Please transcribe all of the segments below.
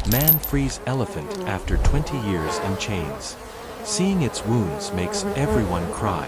Man frees elephant after 20 years in chains. Seeing its wounds makes everyone cry.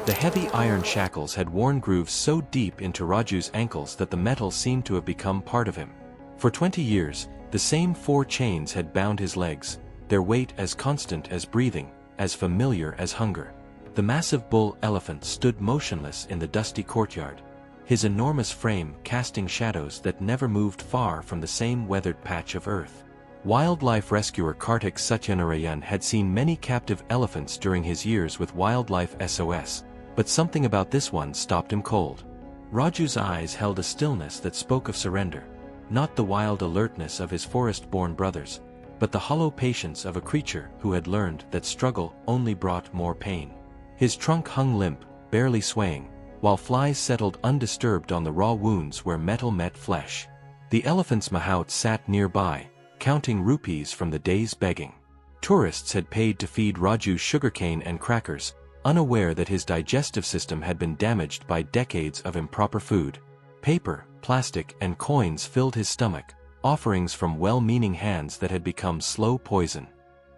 The heavy iron shackles had worn grooves so deep into Raju's ankles that the metal seemed to have become part of him. For 20 years, the same 4 chains had bound his legs, their weight as constant as breathing, as familiar as hunger. The massive bull elephant stood motionless in the dusty courtyard, his enormous frame casting shadows that never moved far from the same weathered patch of earth. Wildlife rescuer Kartik Satyanarayan had seen many captive elephants during his years with Wildlife SOS, but something about this one stopped him cold. Raju's eyes held a stillness that spoke of surrender, not the wild alertness of his forest-born brothers, but the hollow patience of a creature who had learned that struggle only brought more pain. His trunk hung limp, barely swaying, while flies settled undisturbed on the raw wounds where metal met flesh. The elephant's mahout sat nearby, counting rupees from the day's begging. Tourists had paid to feed Raju sugarcane and crackers, unaware that his digestive system had been damaged by decades of improper food. Paper, plastic, and coins filled his stomach, offerings from well-meaning hands that had become slow poison.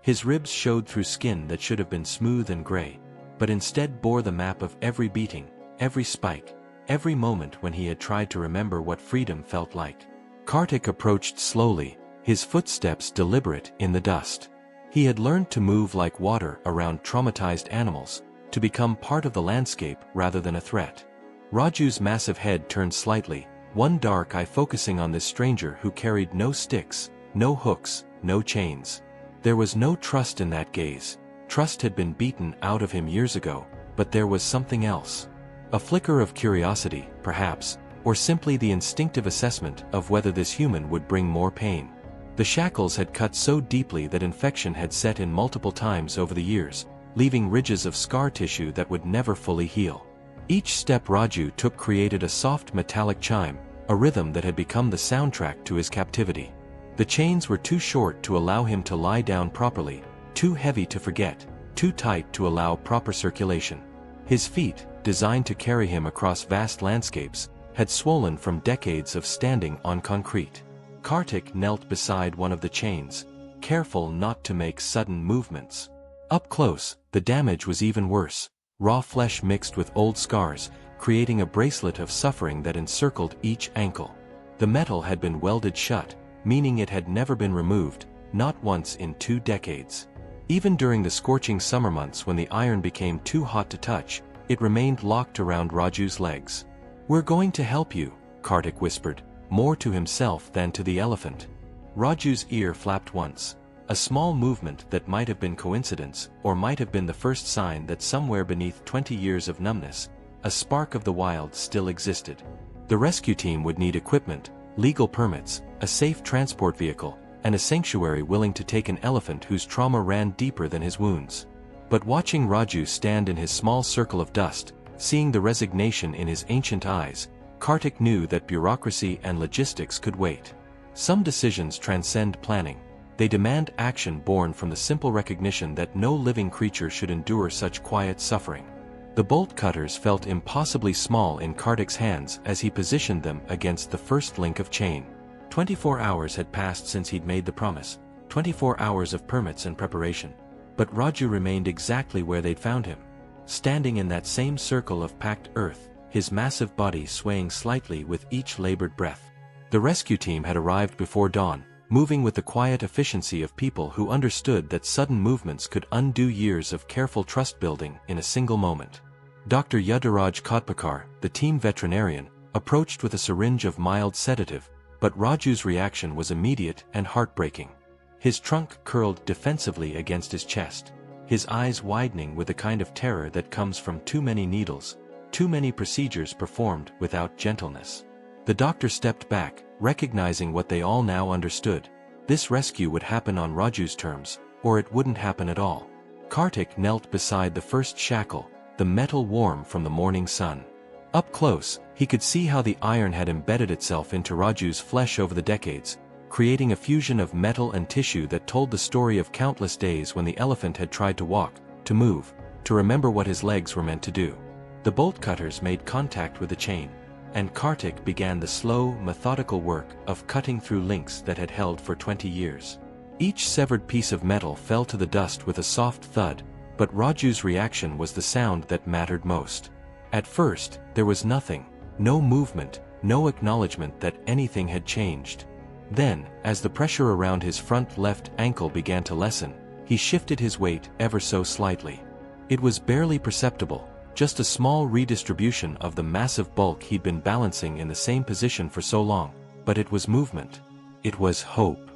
His ribs showed through skin that should have been smooth and gray, but instead bore the map of every beating, every spike, every moment when he had tried to remember what freedom felt like. Kartik approached slowly, his footsteps deliberate in the dust. He had learned to move like water around traumatized animals, to become part of the landscape rather than a threat. Raju's massive head turned slightly, one dark eye focusing on this stranger who carried no sticks, no hooks, no chains. There was no trust in that gaze. Trust had been beaten out of him years ago, but there was something else. A flicker of curiosity, perhaps, or simply the instinctive assessment of whether this human would bring more pain. The shackles had cut so deeply that infection had set in multiple times over the years, leaving ridges of scar tissue that would never fully heal. Each step Raju took created a soft metallic chime, a rhythm that had become the soundtrack to his captivity. The chains were too short to allow him to lie down properly, too heavy to forget, too tight to allow proper circulation. His feet, designed to carry him across vast landscapes, had swollen from decades of standing on concrete. Kartik knelt beside one of the chains, careful not to make sudden movements. Up close, the damage was even worse. Raw flesh mixed with old scars, creating a bracelet of suffering that encircled each ankle. The metal had been welded shut, meaning it had never been removed, not once in 2 decades. Even during the scorching summer months when the iron became too hot to touch, it remained locked around Raju's legs. "We're going to help you," Kartik whispered, more to himself than to the elephant. Raju's ear flapped once, a small movement that might have been coincidence, or might have been the first sign that somewhere beneath 20 years of numbness, a spark of the wild still existed. The rescue team would need equipment, legal permits, a safe transport vehicle, and a sanctuary willing to take an elephant whose trauma ran deeper than his wounds. But watching Raju stand in his small circle of dust, seeing the resignation in his ancient eyes, Kartik knew that bureaucracy and logistics could wait. Some decisions transcend planning. They demand action born from the simple recognition that no living creature should endure such quiet suffering. The bolt cutters felt impossibly small in Kartik's hands as he positioned them against the first link of chain. 24 hours had passed since he'd made the promise, 24 hours of permits and preparation. But Raju remained exactly where they'd found him, standing in that same circle of packed earth, his massive body swaying slightly with each labored breath. The rescue team had arrived before dawn, moving with the quiet efficiency of people who understood that sudden movements could undo years of careful trust building in a single moment. Dr. Yudaraj Kotpakar, the team veterinarian, approached with a syringe of mild sedative, but Raju's reaction was immediate and heartbreaking. His trunk curled defensively against his chest, his eyes widening with the kind of terror that comes from too many needles, too many procedures performed without gentleness. The doctor stepped back, recognizing what they all now understood. This rescue would happen on Raju's terms, or it wouldn't happen at all. Kartik knelt beside the first shackle, the metal warm from the morning sun. Up close, he could see how the iron had embedded itself into Raju's flesh over the decades, creating a fusion of metal and tissue that told the story of countless days when the elephant had tried to walk, to move, to remember what his legs were meant to do. The bolt cutters made contact with the chain, and Kartik began the slow, methodical work of cutting through links that had held for 20 years. Each severed piece of metal fell to the dust with a soft thud, but Raju's reaction was the sound that mattered most. At first, there was nothing, no movement, no acknowledgement that anything had changed. Then, as the pressure around his front left ankle began to lessen, he shifted his weight ever so slightly. It was barely perceptible, just a small redistribution of the massive bulk he'd been balancing in the same position for so long, but it was movement. It was hope.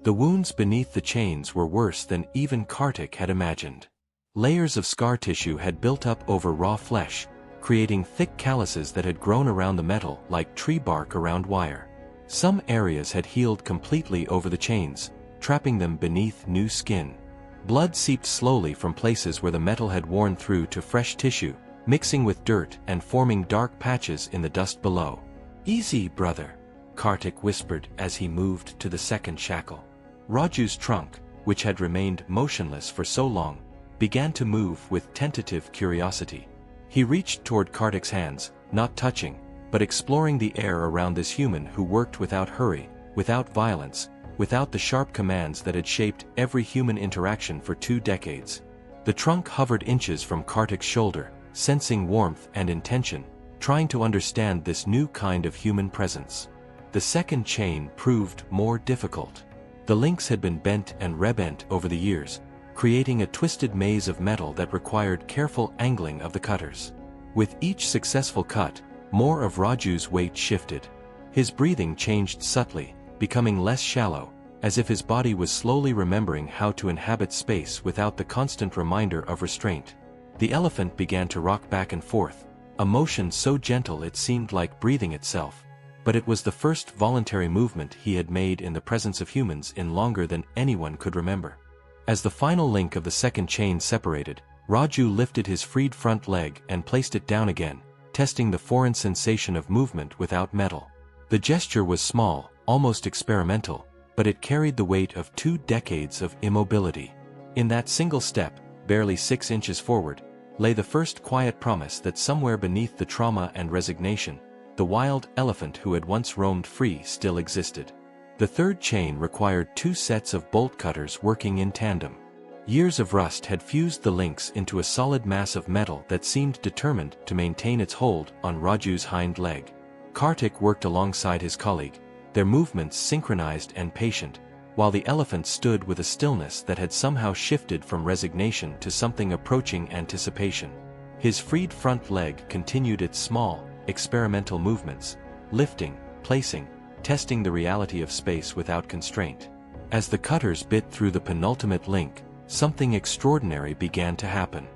The wounds beneath the chains were worse than even Kartik had imagined. Layers of scar tissue had built up over raw flesh, creating thick calluses that had grown around the metal like tree bark around wire. Some areas had healed completely over the chains, trapping them beneath new skin. Blood seeped slowly from places where the metal had worn through to fresh tissue, mixing with dirt and forming dark patches in the dust below. "Easy, brother," Kartik whispered as he moved to the second shackle. Raju's trunk, which had remained motionless for so long, began to move with tentative curiosity. He reached toward Kartik's hands, not touching, but exploring the air around this human who worked without hurry, without violence, without the sharp commands that had shaped every human interaction for 2 decades. The trunk hovered inches from Kartik's shoulder, sensing warmth and intention, trying to understand this new kind of human presence. The second chain proved more difficult. The links had been bent and rebent over the years, creating a twisted maze of metal that required careful angling of the cutters. With each successful cut, more of Raju's weight shifted. His breathing changed subtly, becoming less shallow, as if his body was slowly remembering how to inhabit space without the constant reminder of restraint. The elephant began to rock back and forth, a motion so gentle it seemed like breathing itself. But it was the first voluntary movement he had made in the presence of humans in longer than anyone could remember. As the final link of the second chain separated, Raju lifted his freed front leg and placed it down again, testing the foreign sensation of movement without metal. The gesture was small, almost experimental, but it carried the weight of 2 decades of immobility. In that single step, barely 6 inches forward, lay the first quiet promise that somewhere beneath the trauma and resignation, the wild elephant who had once roamed free still existed. The third chain required 2 sets of bolt cutters working in tandem. Years of rust had fused the links into a solid mass of metal that seemed determined to maintain its hold on Raju's hind leg. Kartik worked alongside his colleague, their movements synchronized and patient, while the elephant stood with a stillness that had somehow shifted from resignation to something approaching anticipation. His freed front leg continued its small, experimental movements, lifting, placing, testing the reality of space without constraint. As the cutters bit through the penultimate link, something extraordinary began to happen.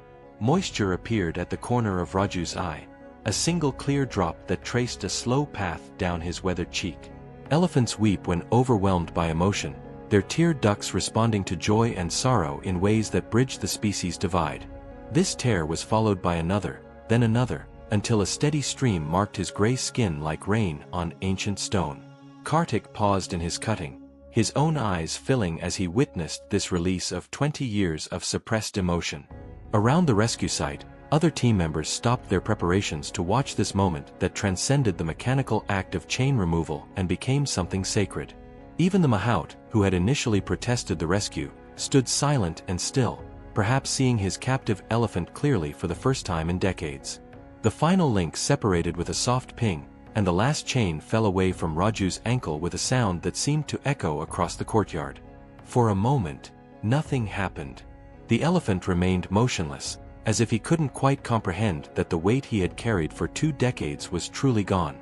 Moisture appeared at the corner of Raju's eye, a single clear drop that traced a slow path down his weathered cheek. Elephants weep when overwhelmed by emotion, their tear ducts responding to joy and sorrow in ways that bridge the species divide. This tear was followed by another, then another, until a steady stream marked his gray skin like rain on ancient stone. Kartik paused in his cutting, his own eyes filling as he witnessed this release of 20 years of suppressed emotion. Around the rescue site, other team members stopped their preparations to watch this moment that transcended the mechanical act of chain removal and became something sacred. Even the mahout, who had initially protested the rescue, stood silent and still, perhaps seeing his captive elephant clearly for the first time in decades. The final link separated with a soft ping, and the last chain fell away from Raju's ankle with a sound that seemed to echo across the courtyard. For a moment, nothing happened. The elephant remained motionless, as if he couldn't quite comprehend that the weight he had carried for 2 decades was truly gone.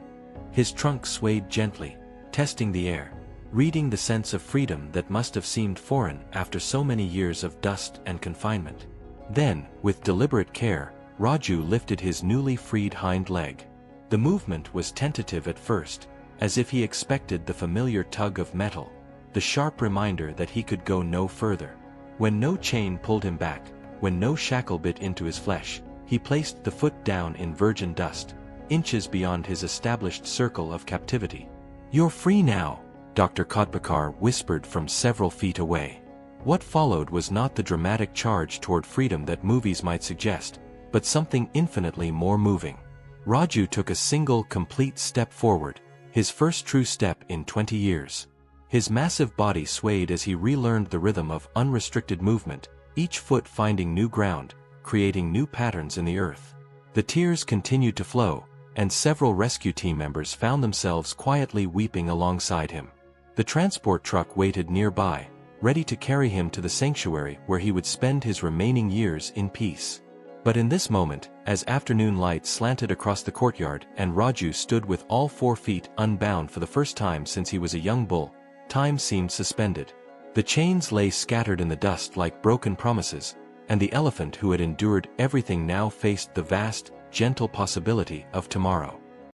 His trunk swayed gently, testing the air, reading the sense of freedom that must have seemed foreign after so many years of dust and confinement. Then, with deliberate care, Raju lifted his newly freed hind leg. The movement was tentative at first, as if he expected the familiar tug of metal, the sharp reminder that he could go no further. When no chain pulled him back, when no shackle bit into his flesh, he placed the foot down in virgin dust, inches beyond his established circle of captivity. "You're free now," Dr. Kodbakar whispered from several feet away. What followed was not the dramatic charge toward freedom that movies might suggest, but something infinitely more moving. Raju took a single complete step forward, his first true step in 20 years. His massive body swayed as he relearned the rhythm of unrestricted movement, each foot finding new ground, creating new patterns in the earth. The tears continued to flow, and several rescue team members found themselves quietly weeping alongside him. The transport truck waited nearby, ready to carry him to the sanctuary where he would spend his remaining years in peace. But in this moment, as afternoon light slanted across the courtyard and Raju stood with all 4 feet unbound for the first time since he was a young bull, time seemed suspended. The chains lay scattered in the dust like broken promises, and the elephant who had endured everything now faced the vast, gentle possibility of tomorrow.